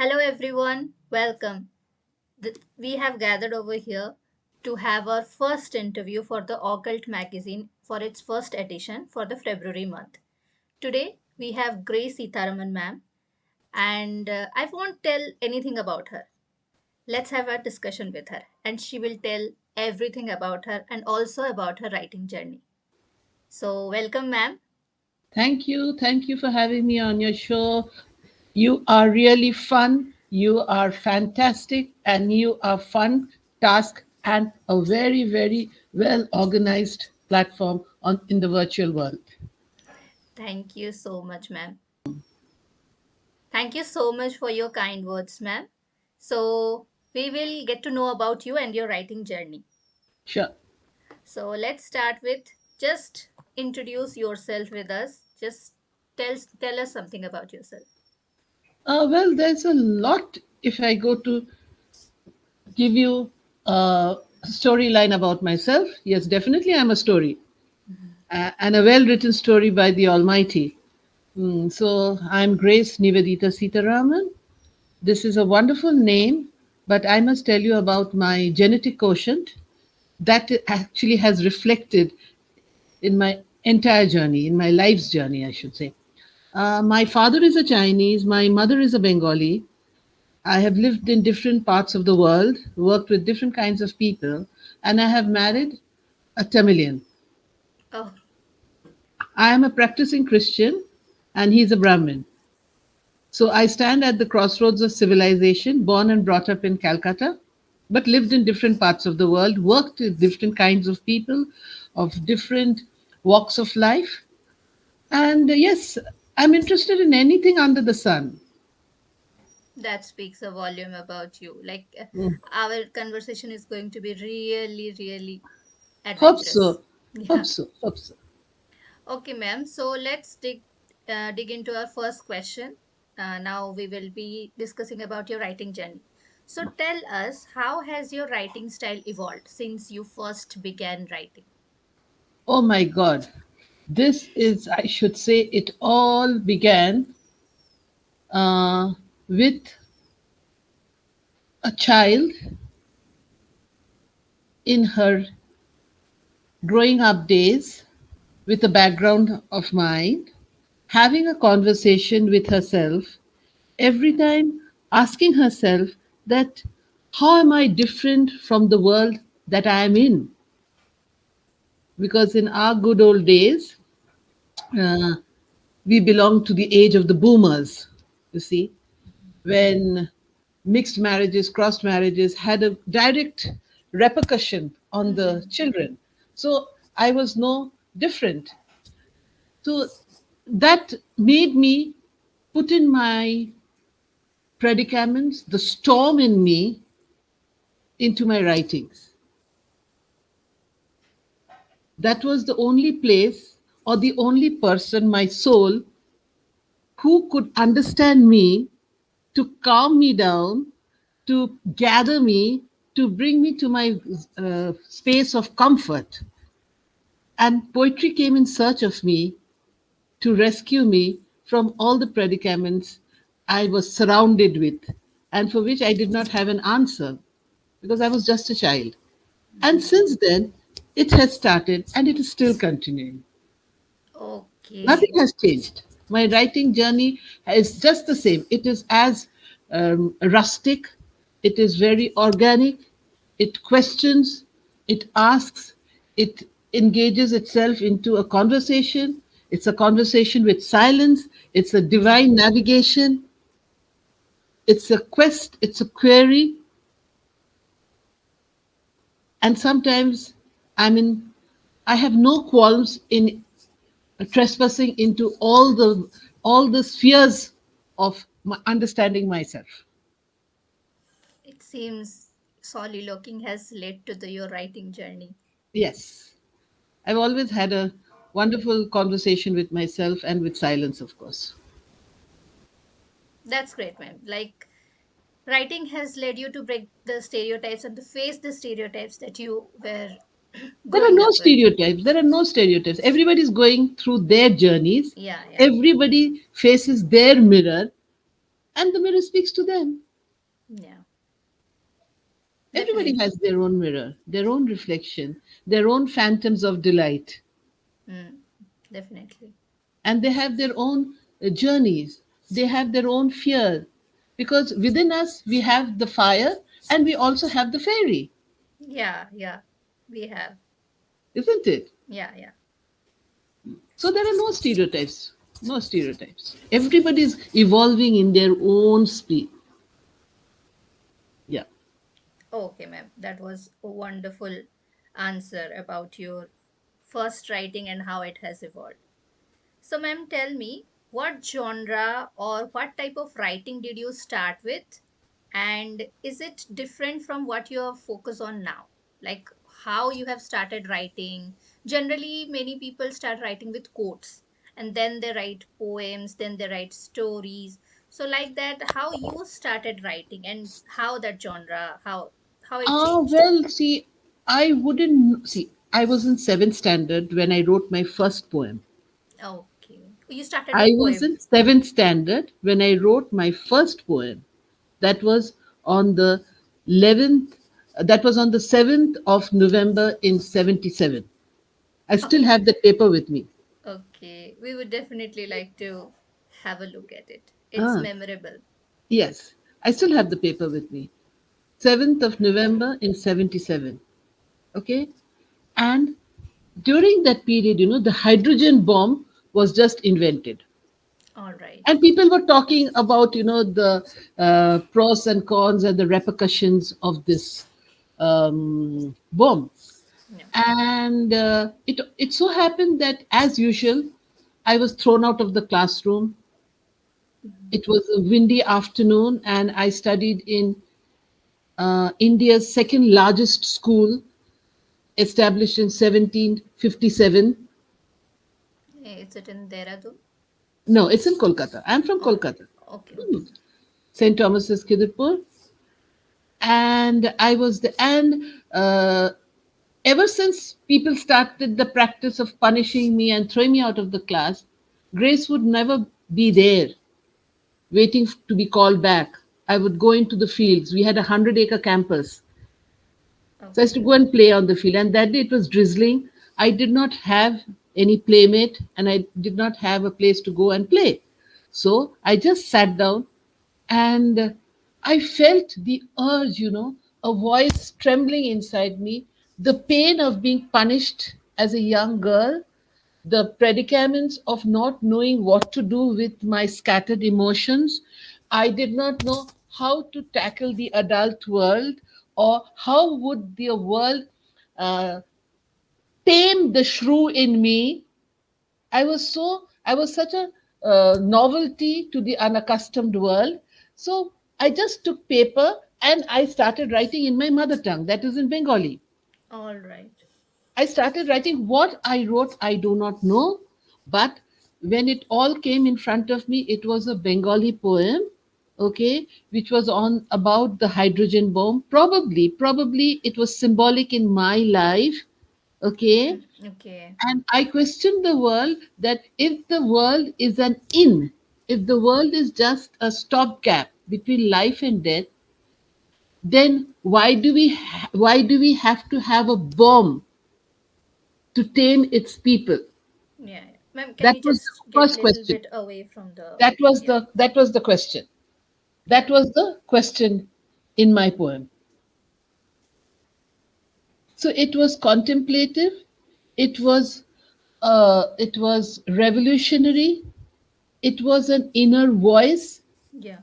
Hello, everyone. Welcome. We have gathered over here to have our first interview for the Occult magazine for its first edition for the February month. Today, we have Grace SithaRaman ma'am, and I won't tell anything about her. Let's have a discussion with her, and she will tell everything about her and also about her writing journey. So, welcome, ma'am. Thank you. Thank you for having me on your show. You are really fun. You are fantastic. And you are fun, task, and a very, very well organized platform in the virtual world. Thank you so much, ma'am. Thank you so much for your kind words, ma'am. So, we will get to know about you and your writing journey. Sure. So, let's start with just introduce yourself with us. Just tell us something about yourself. Well, there's a lot if I go to give you a storyline about myself. Yes, definitely I'm a story and a well written story by the Almighty. So I'm Grace Nivedita SithaRaman. This is a wonderful name, but I must tell you about my genetic quotient that actually has reflected in my entire journey, in my life's journey, I should say. My father is a Chinese, my mother is a Bengali. I have lived in different parts of the world, worked with different kinds of people, and I have married a Tamilian. Oh, I am a practicing Christian, and he's a Brahmin. So I stand at the crossroads of civilization, born and brought up in Calcutta, but lived in different parts of the world, worked with different kinds of people of different walks of life. And yes, I'm interested in anything under the sun. that speaks a volume about you. Mm. Our conversation is going to be really, really Hope adventurous. so. Hope Yeah. so. Hope so. Okay, ma'am. So let's dig into our first question. Now we will be discussing about your writing journey. So tell us, how has your writing style evolved since you first began writing? Oh my God. This is, I should say, it all began uh, with a child in her growing up days with a background of mine, having a conversation with herself, every time asking herself that how am I different from the world that I am in? Because in our good old days, uh, we belong to the age of the boomers, you see, when mixed marriages, crossed marriages had a direct repercussion on the Mhm. children. So I was no different. So that made me put in my predicaments, the storm in me, into my writings. That was the only place or the only person, my soul, who could understand me, to calm me down, to gather me, to bring me to my space of comfort. And poetry came in search of me to rescue me from all the predicaments I was surrounded with and for which I did not have an answer because I was just a child. And Mhm. since then, it has started and it is still continuing. Nothing Okay. has changed. My writing journey is just the same. It is as rustic, it is very organic, it questions, it asks, it engages itself into a conversation. It's a conversation with silence, it's a divine navigation, it's a quest, it's a query, and sometimes I I have no qualms in trespassing into all the spheres of understanding myself. It seems soliloquing has led to your writing journey. Yes, I've always had a wonderful conversation with myself and with silence, of course. That's great, ma'am. Writing has led you to break the stereotypes and to face the stereotypes that you were There are growing no up with. stereotypes. There are no stereotypes. Everybody's going through their journeys. Yeah, yeah. Everybody faces their mirror. and the mirror speaks to them. Yeah, Everybody definitely. has their own mirror, their own reflection, their own phantoms of delight, Mm, definitely. and they have their own journeys. They have their own fear, because within us we have the fire and we also have the fairy, Yeah, yeah. We have. isn't it? Yeah, yeah. So there are no stereotypes. No stereotypes. Everybody is evolving in their own speed. Yeah. Okay, ma'am. That was a wonderful answer about your first writing and how it has evolved. So, ma'am, tell me what genre or what type of writing did you start with? And is it different from what you are focused on now? Like how you have started writing? Generally, many people start writing with quotes and then they write poems, then they write stories. So, like that, how you started writing and how that genre, how it changed? Well, see, I wouldn't see. I was in seventh standard when I wrote my first poem. Okay. You started I with was poem. in seventh standard when I wrote my first poem. That was on the 11th, that was on the 7th of November in 77. I still have that paper with me. Okay, we would definitely like to have a look at it. It's Ah, memorable. yes, I still have the paper with me. 7th of November in 77. Okay. And during that period, the hydrogen bomb was just invented. All right. And people were talking about the pros and cons and the repercussions of this bomb. Yeah. And it so happened that, as usual, I was thrown out of the classroom. Mhm. It was a windy afternoon, and I studied in India's second largest school, established in 1757. Is it in Dehradun? No, it's in Kolkata. I'm from All right. Kolkata. Okay, okay. St. Thomas's Kidderpur. And I was the and ever since people started the practice of punishing me and throwing me out of the class, Grace would never be there waiting to be called back. I would go into the fields. We had a 100-acre campus. So I used to Okay. go and play on the field. And that day it was drizzling. I did not have any playmate and I did not have a place to go and play. So I just sat down and I felt the urge, a voice trembling inside me, the pain of being punished as a young girl, the predicaments of not knowing what to do with my scattered emotions. I did not know how to tackle the adult world, or how would the world uh, tame the shrew in me. I was such a novelty to the unaccustomed world. So I just took paper and I started writing in my mother tongue, that is in Bengali. All right. I started writing. What I wrote, I do not know. But when it all came in front of me, it was a Bengali poem, okay, which was on about the hydrogen bomb. Probably it was symbolic in my life, okay. Mm, okay. And I question the world, that if the world is an inn, if the world is just a stopgap between life and death, then why do we have to have a bomb to tame its people? Yeah, yeah. Ma'am, can That you was the just get a first little question. bit away from the. Yeah, That was the question. yeah, That was the question in my poem. So it was contemplative. It was revolutionary. It was an inner voice. yeah,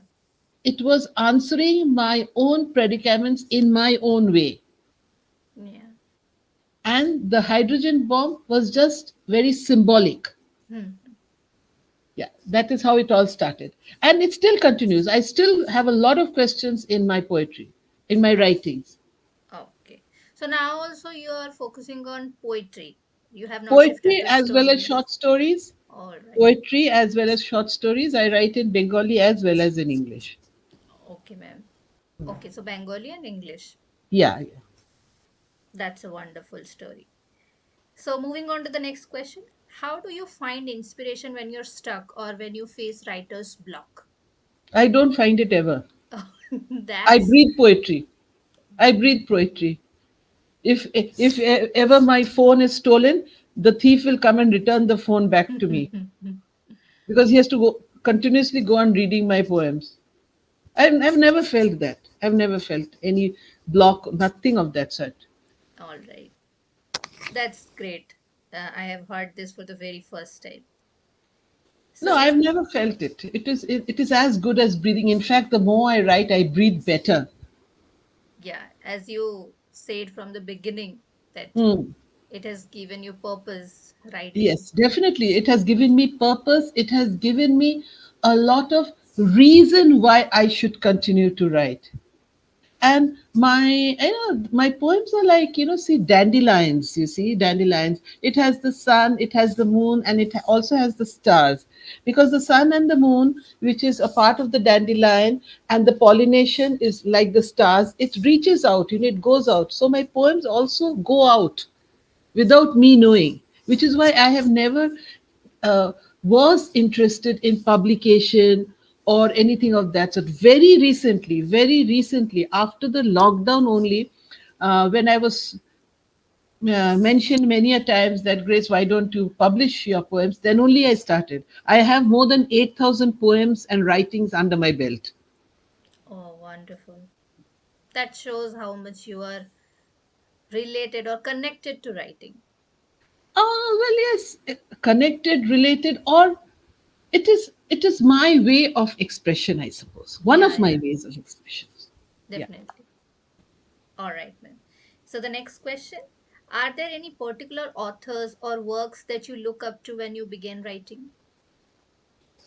It was answering my own predicaments in my own way. yeah. And the hydrogen bomb was just very symbolic. Hmm. Yeah, that is how it all started. And it still continues. I still have a lot of questions in my poetry, in my Oh, writings. okay. So now also you are focusing on poetry. You have not shifted Poetry to as well as stories. short stories. All right. Poetry as well as short stories. I write in Bengali as well as in English. Okay, ma'am. Okay, so Bengali and English. Yeah, yeah. That's a wonderful story. So, moving on to the next question. How do you find inspiration when you're stuck or when you face writer's block? I don't find it ever. Oh, I that's breathe poetry. I breathe poetry. If ever my phone is stolen, the thief will come and return the phone back to me because he has to go continuously go on reading my poems. I've never felt that. I've never felt any block, nothing of that sort. all right. That's great. I have heard this for the very first time. No, So I've next, never felt it. It is as good as breathing. In fact, the more I write, I breathe better. yeah, as you said from the beginning, that Hmm. it has given you purpose writing. Yes, definitely. It has given me purpose. It has given me a lot of reason why I should continue to write. And my poems are like, see, dandelions. You see, dandelions. It has the sun, it has the moon, and it also has the stars, because the sun and the moon, which is a part of the dandelion, and the pollination is like the stars. It reaches out, it goes out. So my poems also go out without me knowing, which is why I have never uh, was interested in publication or anything of that sort. Very recently, after the lockdown only, when I was mentioned many a times that, Grace, why don't you publish your poems? Then only I started. I have more than 8,000 poems and writings under my belt. Oh, wonderful. That shows how much you are related or connected to writing. Well, yes, connected, related, or it is my way of expression, I suppose. One Yeah, of my yeah, ways of expression. Yeah. definitely. All right, ma'am. So the next question, are there any particular authors or works that you look up to when you begin writing?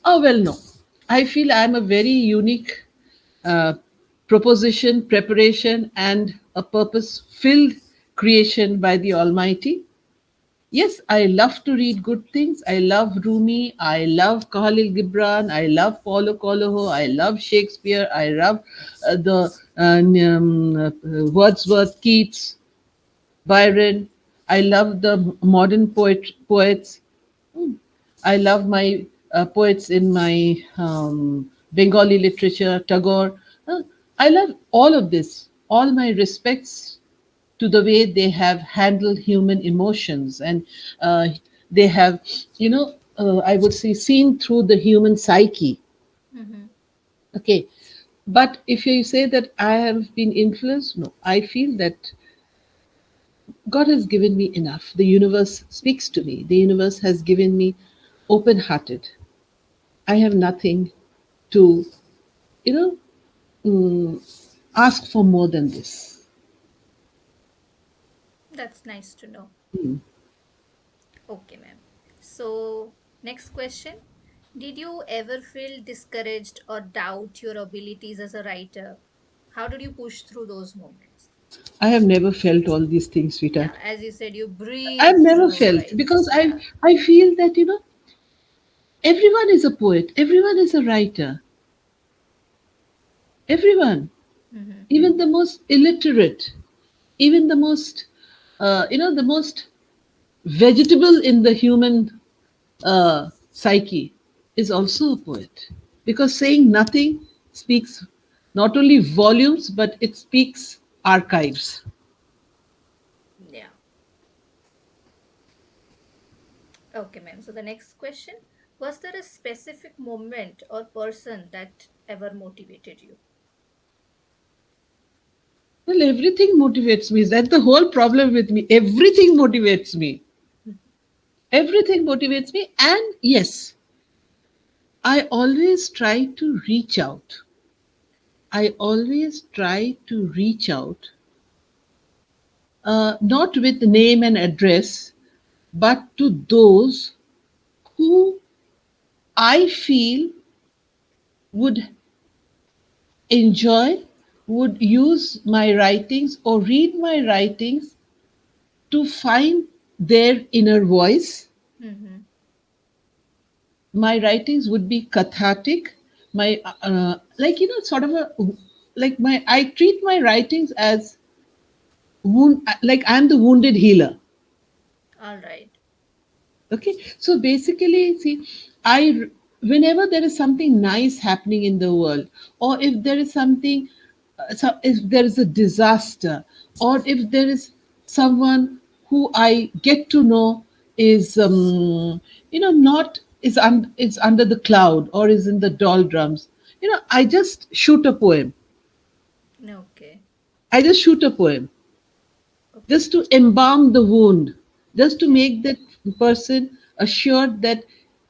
Oh, well, no. I feel I'm a very unique uh, proposition, preparation, and a purpose filled creation by the Almighty. Yes, I love to read good things. I love Rumi. I love Khalil Gibran. I love Paulo Coelho. I love Shakespeare. I love the Wordsworth, Keats, Byron. I love the modern poets. I love my poets in my Bengali literature, Tagore. I love all of this. All my respects to the way they have handled human emotions, and uh, they have, I would say, seen through the human psyche. Mm-hmm. Okay. But if you say that I have been influenced, no, I feel that God has given me enough. The universe speaks to me. The universe has given me open hearted. I have nothing to, you know, ask for more than this. That's nice to know. Hmm. Okay, ma'am. So, next question. Did you ever feel discouraged or doubt your abilities as a writer? How did you push through those moments? I have never felt all these things, Yeah, sweetheart. as you said, you I've breathe never through felt, writing. because I Yeah. I feel that everyone is a poet, everyone is a writer, everyone, Mm-hmm. even the most illiterate, even the most the most vegetable in the human psyche is also a poet, because saying nothing speaks not only volumes, but it speaks archives. Yeah. Okay, ma'am. So, the next question, was there a specific moment or person that ever motivated you? Well, everything motivates me. That's the whole problem with me. Everything motivates me. Everything motivates me. And yes, I always try to reach out. I always try to reach out, not with name and address, but to those who I feel would enjoy, would use my writings or read my writings to find their inner voice. Mm-hmm. My writings would be cathartic. My like sort of a, like my I treat my writings as wound, like I'm the wounded healer. All right. Okay, so basically, see, I whenever there is something nice happening in the world, or if there is something, so if there is a disaster, or if there is someone who I get to know is, not is under the cloud or is in the doldrums, I just shoot a poem. Okay. I just shoot a poem Okay. just to embalm the wound, just to Yeah. make that person assured that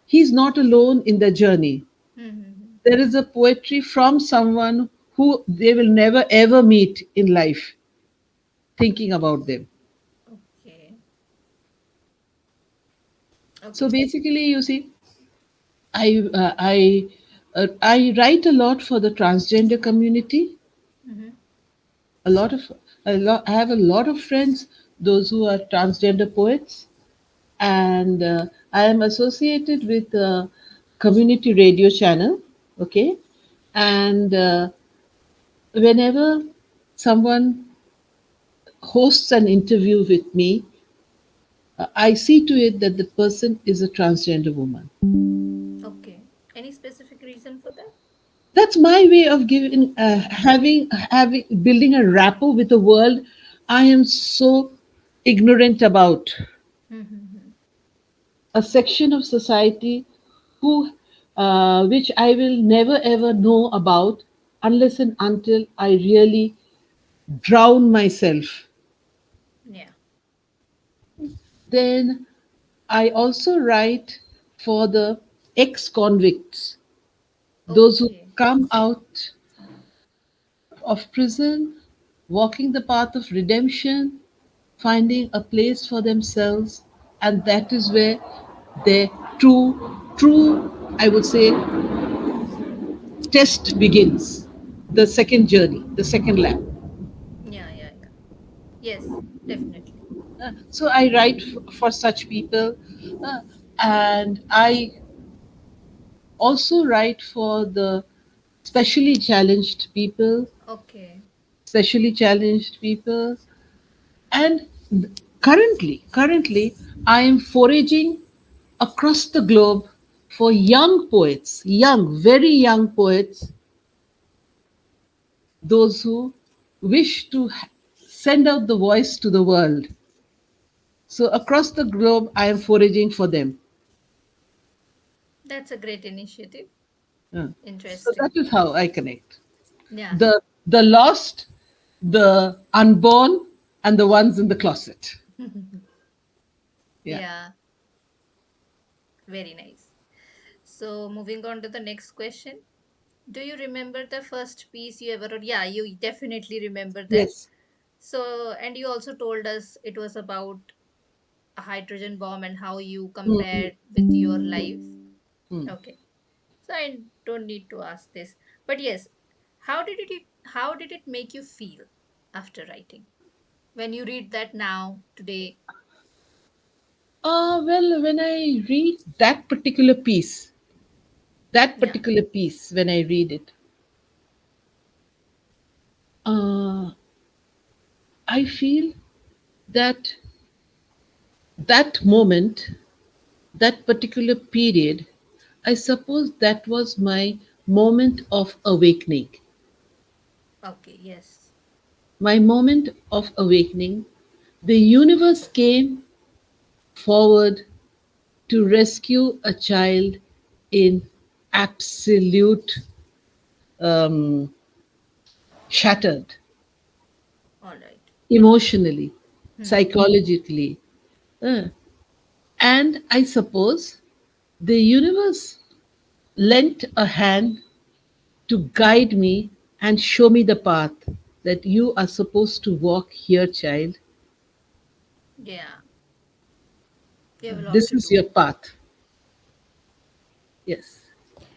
he's not alone in the journey. Mm-hmm. There is a poetry from someone who they will never ever meet in life, thinking about them. Okay. So Okay. basically, you see, I write a lot for the transgender community. Mm-hmm. A lot of I have a lot of friends, those who are transgender poets, and I am associated with a community radio channel. Okay, and whenever someone hosts an interview with me, I see to it that the person is a transgender woman. Okay. Any specific reason for that? That's my way of giving, having building a rapport with a world I am so ignorant about. Mm-hmm. A section of society who, which I will never ever know about unless and until I really drown myself. Yeah. Then I also write for the ex convicts, those who Okay. come out of prison, walking the path of redemption, finding a place for themselves, and that is where their true, I would say, test begins. The second journey, the second lap. Yeah. Yeah. Yeah. Yes. Definitely. So I write for such people, uh, and I also write for the specially challenged people, Okay. specially challenged people. And currently, I am foraging across the globe for young poets, young, very young poets, those who wish to send out the voice to the world. So across the globe, I am foraging for them. That's a great initiative. So that Interesting. is how I connect Yeah. the lost, the unborn, and the ones in the closet. Yeah. Yeah. Very nice. So, moving on to the next question. Do you remember the first piece you ever wrote? Yeah, you definitely remember that. Yes. So, and you also told us it was about a hydrogen bomb and how you Mm, compared with your life. mm. Okay. So I don't need to ask this. But yes, how did it make you feel after writing? When you read that now, today? Well, when I read that Yeah. particular piece, when I read it, uh, I feel that that moment, that particular period, I suppose that was my moment of awakening. Okay, yes. My moment of awakening. The universe came forward to rescue a child in absolute um, shattered All right. emotionally, Hmm. psychologically. Uh, and I suppose the universe lent a hand to guide me and show me the path that you are supposed to walk here, child. Yeah. You have a lot This to is do. your path. Yes.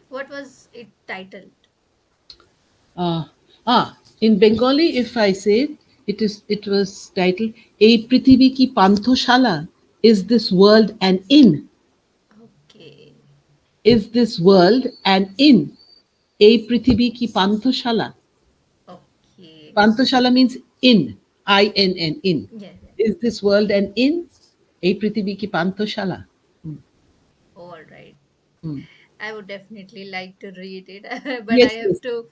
What was it titled? Uh, in Bengali, if I say it was titled "A Prithivi Ki Pantoshala." Is this world an inn? Okay. Is this world an inn? A Prithivi Ki Pantoshala. Okay. Pantoshala means inn. INN, inn. Yeah, yeah. Is this world an inn? A Prithivi Ki Pantoshala. All right. Hmm. I would definitely like to read it, but I Yes, have yes, to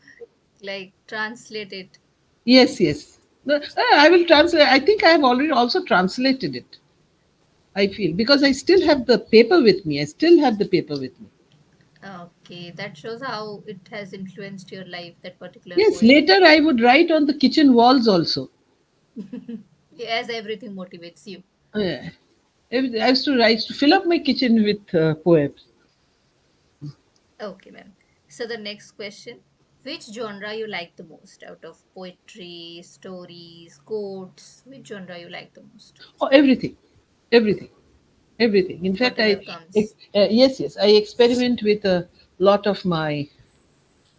like translate it. yes, yes. No, I will translate. I think I have already also translated it. I feel because I still have the paper with me. I still have the paper with me. Okay, that shows how it has influenced your life, that particular Yes, poem. later I would write on the kitchen walls also. As everything motivates you. Yeah. I used to write to fill up my kitchen with poems. Okay, ma'am. So the next question, which genre you like the most out of poetry, stories, quotes? Which genre you like the most? Oh, everything, everything, everything. In fact, Whatever comes. yes, yes, I experiment with a lot of my,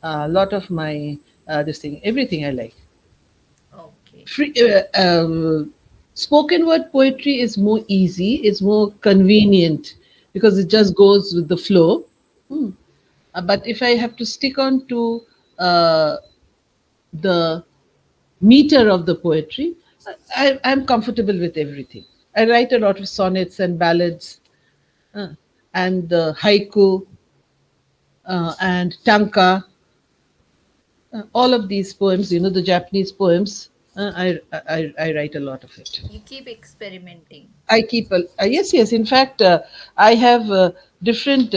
lot of my this thing. Everything I like. Okay. Free, spoken word poetry is more easy. It's more convenient because it just goes with the flow. Hmm. But if I have to stick on to uh, the meter of the poetry, I'm comfortable with everything. I write a lot of sonnets and ballads, uh, and the haiku, and tanka, all of these poems. The Japanese poems. I write a lot of it. You keep experimenting. I keep yes, yes. In fact, I have different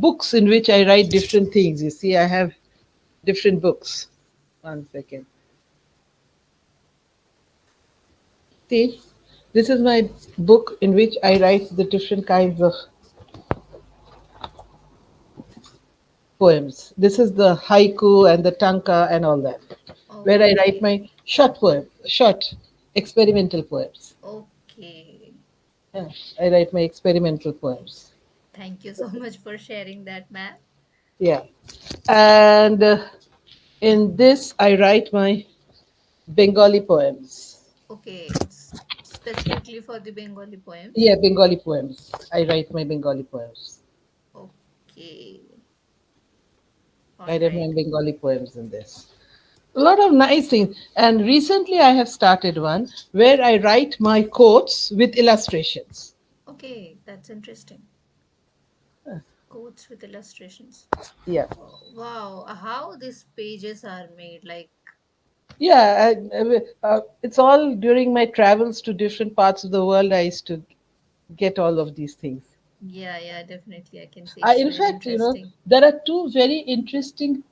books in which I write different things. You see, I have different books. One second. See, this is my book in which I write the different kinds of poems. This is the haiku and the tanka and all that, where I write Okay. my short experimental poems. Okay. Yeah, I write my experimental poems. Thank you so much for sharing that, ma'am. Yeah, and in this I write my Bengali poems. Okay, it's specifically for the Bengali poems. Yeah, Bengali poems. I write my Bengali poems. Okay. All I write my right. Bengali poems in this. A lot of nice things. And recently I have started one where I write my quotes with illustrations. Okay, that's interesting. Quotes with illustrations. Yeah. Oh, wow, how these pages are made. Like, Yeah, it's all during my travels to different parts of the world. I used to get all of these things. yeah, yeah, definitely. I can see it's In very fact, interesting. there are two very interesting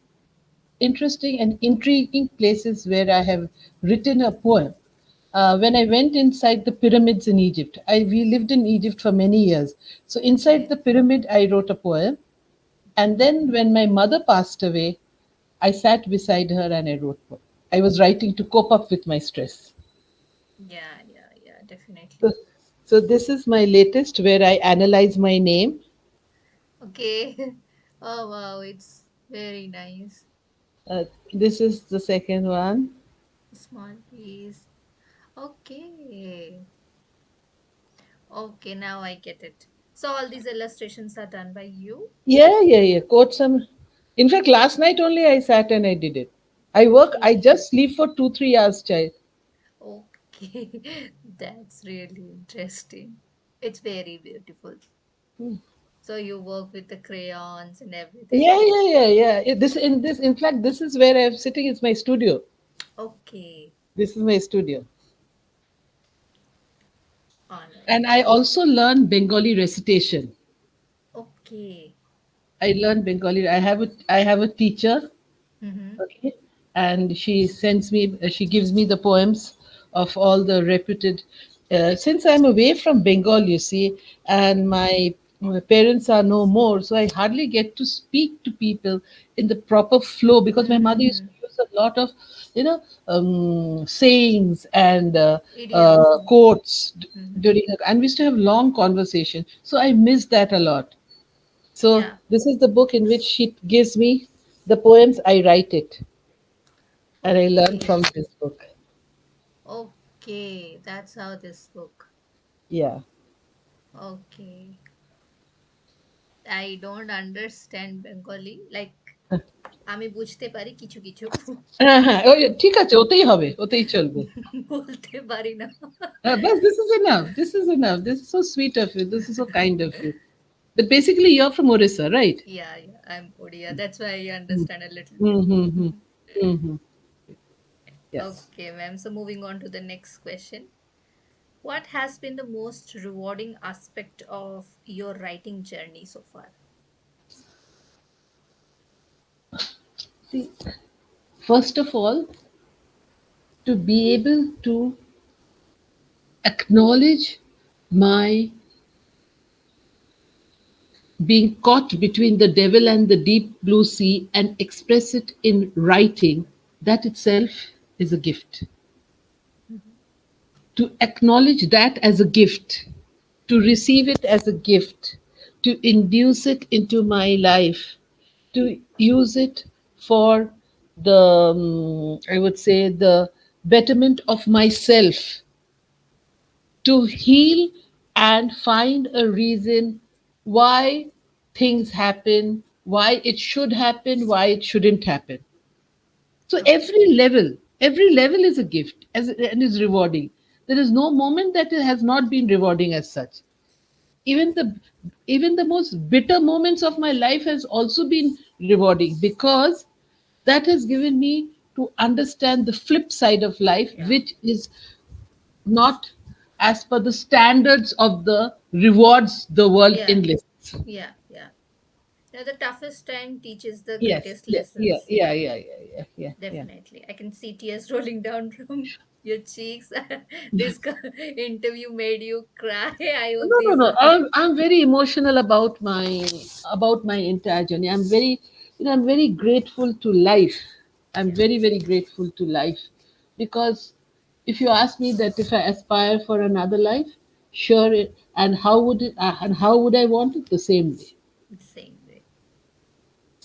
and intriguing places where I have written a poem. When I went inside the pyramids in Egypt, we lived in Egypt for many years. So inside Okay. the pyramid, I wrote a poem. And then when my mother passed away, I sat beside her and I wrote poem. I was writing to cope up with my stress. Yeah, yeah, yeah, So, definitely. so this is my latest where I analyze my name. Okay. Oh, wow, it's very nice. Uh, this is the second one. Small piece. Okay. Okay, now I get it. So all these illustrations are done by you? Yeah, yeah, yeah. Quote some. In fact, last night only I sat and I did it. I Okay. just sleep for 2, 3 hours, child. Okay. That's really interesting. It's very beautiful. So you work with the crayons and Yeah, everything. yeah, yeah, yeah. In fact, this is where I'm sitting. It's my studio. Okay. This is my studio. All And right. I also learn Bengali recitation. Okay. I learn Bengali. I have a teacher. Mm-hmm. Okay. And she gives me the poems of all the reputed. Since I'm away from Bengal, you see, and my parents are no more, so I hardly get to speak to people in the proper flow because my mother used Mm-hmm. to use a lot of, sayings and Idioms. quotes Mm-hmm. during, and we used to have long conversation. So I miss that a lot. So Yeah. this is the book in which she gives me the poems. I write it, and I learn from Okay. this book. Okay. That's how this book. Yeah. Okay. I don't understand Bengali. Like আমি বুঝতে পারি কিছু কিছু হ্যাঁ, হ্যাঁ, ওই ঠিক আছে, ওতেই হবে, ওতেই চলবে। বলতে পারি না But this is enough. This is enough. This is so sweet of you. This is so kind of you. But basically, you're from Orissa, right? Yeah, yeah, I'm Odia. That's why I understand a little bit. Mm-hmm. Mm-hmm. Yes. Okay, ma'am. So moving on to the next question. What has been the most rewarding aspect of your writing journey so far? See, first of all, to be able to acknowledge my being caught between the devil and the deep blue sea and express it in writing, that itself is a gift. Mhm. To acknowledge that as a gift, to receive it as a gift, to induce it into my life, to use it for the, I would say, the betterment of myself, to heal and find a reason why things happen, why it should happen, why it shouldn't happen. So Okay. every level is a gift and is rewarding. There is no moment that it has not been rewarding as such. Even the even the most bitter moments of my life has also been rewarding because that has given me to understand the flip side of life, Yeah. which is not as per the standards of the rewards the world Yeah. enlists. Yeah. Yeah. Now, the toughest time teaches the Yes, greatest yeah, yeah, lessons. yeah, yeah, yeah, yeah, yeah, yeah. Definitely. I can see tears rolling down from your cheeks. This interview made you cry. I hope No, no, these. no. I'm very emotional about my entire journey. I'm very, I'm very grateful to life. I'm Yeah. very, very grateful to life because if you ask me that if I aspire for another life, sure, and how would I want it the same way? Same way.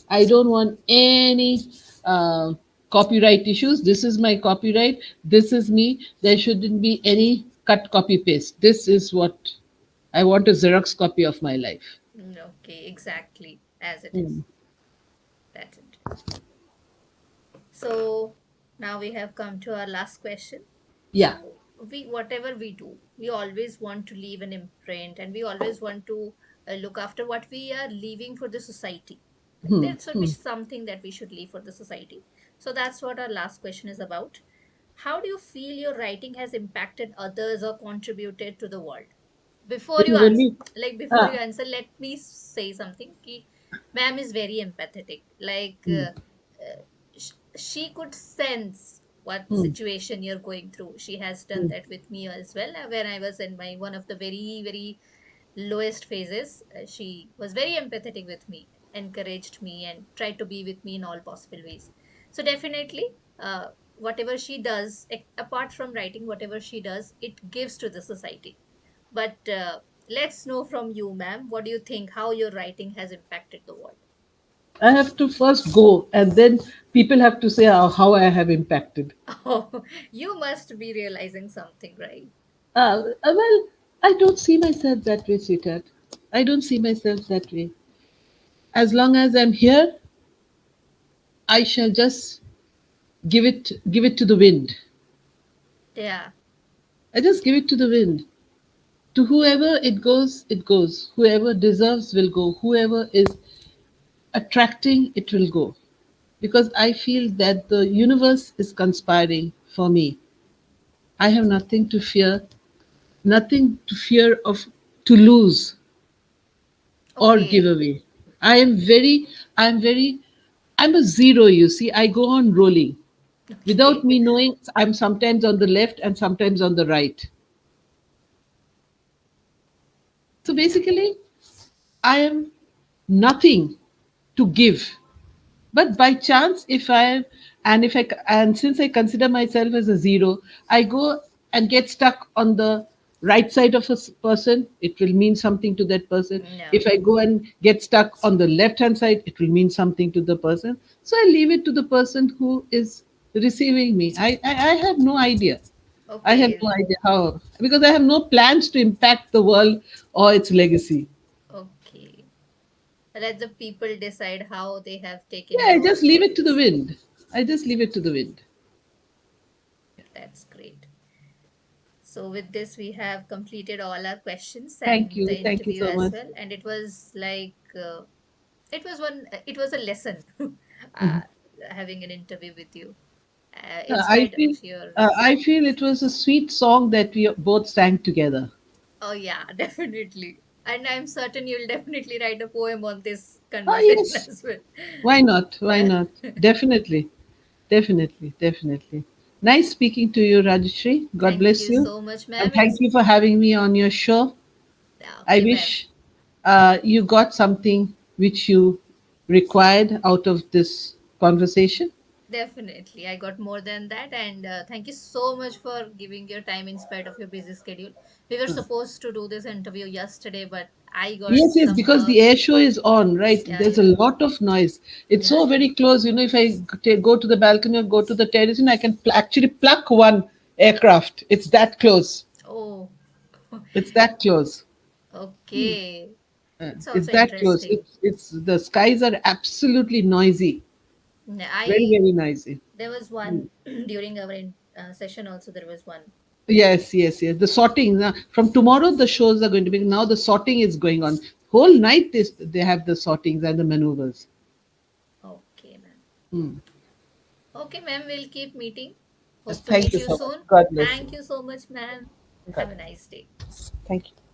I don't want any uh, copyright issues. This is my copyright. This is me. There shouldn't be any cut, copy, paste. This is what I want, a Xerox copy of my life. Okay, exactly as it is. Mm. That's it. So now we have come to our last question. Yeah. So we whatever we do, we always want to leave an imprint, and we always want to look after what we are leaving for the society. Hmm. There should be Hmm. something that we should leave for the society. So that's what our last question is about. How do you feel your writing has impacted others or contributed to the world? Before It you is answer, only. before you Ah. answer, let me say something. Ki, ma'am is very empathetic. Hmm. She could sense what Hmm. situation you're going through. She has done Hmm. that with me as well. When I was in my one of the very lowest phases, she was very empathetic with me, encouraged me, and tried to be with me in all possible ways. So definitely, whatever she does, apart from writing, whatever she does, it gives to the society. But let's know from you, ma'am, what do you think, how your writing has impacted the world? I have to first go, and then people have to say how I have impacted. Oh, you must be realizing something, right? Well, I don't see myself that way, sweetheart. I don't see myself that way. As long as I'm here, I shall just give it to the wind. Yeah. I just give it to the wind. To whoever it goes, it goes. Whoever deserves will go. Whoever is attracting, it will go. Because I feel that the universe is conspiring for me. I have nothing to fear of, to lose or give Okay. away. I am very, I'm very, I'm a zero, you see. I go on rolling. Without Okay. me knowing, I'm sometimes on the left and sometimes on the right. So Yeah. basically, I am nothing to give. But by chance, and since I consider myself as a zero, I go and get stuck on the right side of a person, it will mean something to that person. No. If I go and get stuck on the left hand side, it will mean something to the person. So I leave it to the person who is receiving me. I have no idea. I have Okay. no idea how, because I have no plans to impact the world or its legacy. Okay. Let the people decide how they have taken Yeah, I your just leave it to the stories. wind. I just leave it to the wind. That's great. So with this, we have completed all our questions Thank and the you. Thank you interview so as much. well. And it was like it was a lesson uh, Mhm. having an interview with you, Uh, in I spite of feel your. I feel it was a sweet song that we both sang together. Oh yeah, definitely. And I'm certain you'll definitely write a poem on this Oh conversation yes. as well. Why not? Why not? Definitely. Definitely. Definitely. Nice speaking to you, Rajeshri. God Thank bless you you. so much, And ma'am. thank It's you for having me on your show. I okay, ma'am. wish you got something which you required out of this conversation. Definitely. I got more than that. And thank you so much for giving your time in spite of your busy schedule. We were supposed to do this interview yesterday, but I got Yes, yes, some because the work. air show is on, right? Yeah, There's a yeah, lot of noise. It's yeah. so very close. If I go to the balcony or go to the terrace, I can actually pluck one aircraft. It's that close. Oh, It's that close. okay. It's It's also that close. interesting. It's the skies are absolutely noisy, Yeah, very I very noisy. there was one during our session also. There was one. Yes, yes, yes. The sorting from tomorrow, the shows are going to be now. The sorting is going on whole night. They have the sortings and the maneuvers. Okay, ma'am. Hmm. Okay, ma'am. We'll keep meeting. Hope to Thank meet you you so much. soon. God bless you. Thank you so much, ma'am. God. Have a nice day. Thank you.